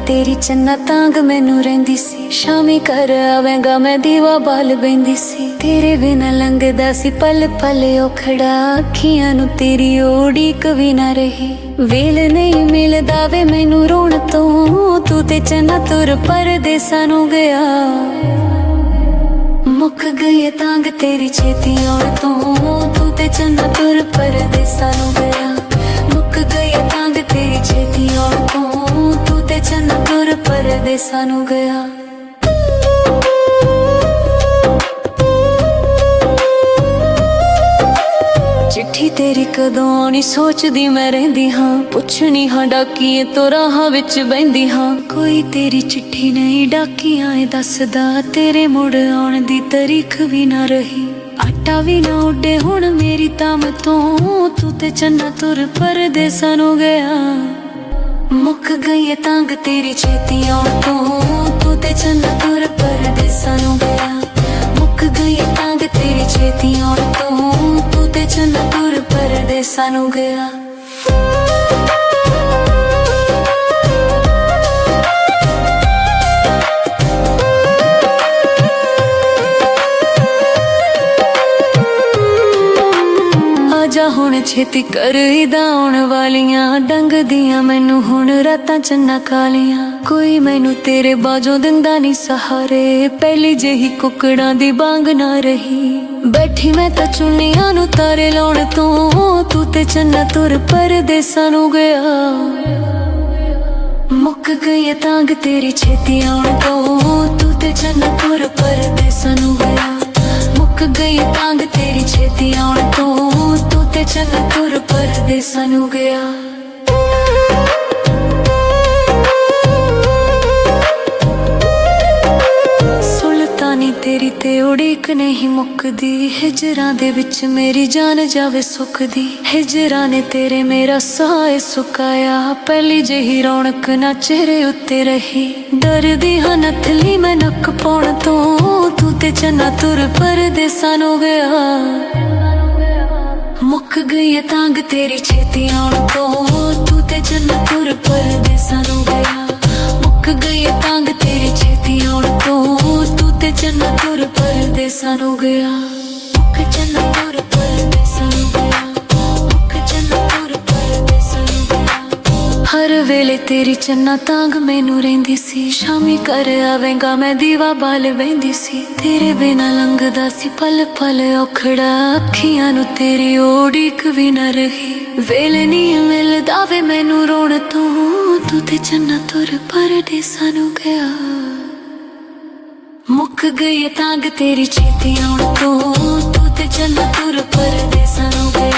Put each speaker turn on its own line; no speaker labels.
तेरी चन्ना तांग मैनू रहिंदी सी। शामी घर आवेगा मैं दीवा बाल बहिंदी सी। तेरे बिना लंघदा सी पल पल औखड़ा, अखियां नू तेरी उड़ीक भी ना रही। वेल नहीं मिलदा वे मैनू रोण तो, तू ते चन्ना तुर परदेसां नू गया। मुक गई तांग तेरी छेती आउण तो, तू ते चन्ना तुर परदेसां नू गया। मुक गई तांग तेरी छेती आउण तो, तू ते चन्ना तुर परदेसां नू गया। चिट्ठी तेरी कदों आनी सोचदी मैं रहिंदी हां, पुछनी हां डाकिए तो राहां विच बहिंदी हां। कोई तेरी चिट्ठी नहीं डाकियां ए दसदा, तेरे मुड़ आउण दी तारीख भी ना रही। आटा भी ना उड्डे हुण मेरी ताम तो, तू ते चन्ना तुर परदेसां नू गया। मुक गई तांग तेरी छेती आउण तो, तू ते चन्ना तुर परदेसां नू गया। मुक गई तांग तेरी छेती आउण तो, तू ते चन्ना तुर परदेसां नू गया। आजा हुण छेती कर इदा आउण वालियां, डंगदियां मैनू हुण रातां चन्ना कालियां। कोई मैनू तेरे बाजों दिंदा नी सहारे, पहली जेही कुकड़ां दी बांग ना रही। बैठी मैं तां चुन्नियां नू तारे लाउण तो, तू ते चन्ना तुर परदेसां नू गया। मुक गई तांग तेरी छेती आउण तो, तू ते चन्ना तुर परदेसां नू गया। मुक गई तांग तेरी छेती आउण तो, तू ते चन्ना तुर परदेसां नू गया। सुल्तानी तेरी ते उड़ीक नहीं मुकदी, हिजरां दे विच मेरी जान जावे सुख दी। हिजरां ने तेरे मेरा साह सुकाया, पहली जेही रौनक ना चेहरे उत्ते रही। डरदी हां नथली मैं नक पाउण तो, तू ते चन्ना तुर परदेसां नू गया। मुक गई तांग तेरी छेती आउण तो, तू ते चन्ना तुर परदेसां नू गया। मुक गई तांग तेरी छेती आउण तो, तू ते चन्ना तुर परदेसां नू गया। मुक चन्ना तुर परदेसां नू गया। मुक चन्ना तुर परदेसां नू गया। हर वेले तेरी चन्ना तांग मैनू रहिंदी सी। शामी घर आवेगा मैं दीवा बाल बहिंदी सी। तेरे बिना लंघदा सी पल पल औखड़ा, अखियां नू तेरी उड़ीक भी ना रही। वेल नहीं मिलदा वे मैनू रोण तो, तू ते चन्ना तुर परदेसां नू गया। मुक गई तांग तेरी छेती आउण तो, तू ते चन्ना तुर परदेसां नू गया।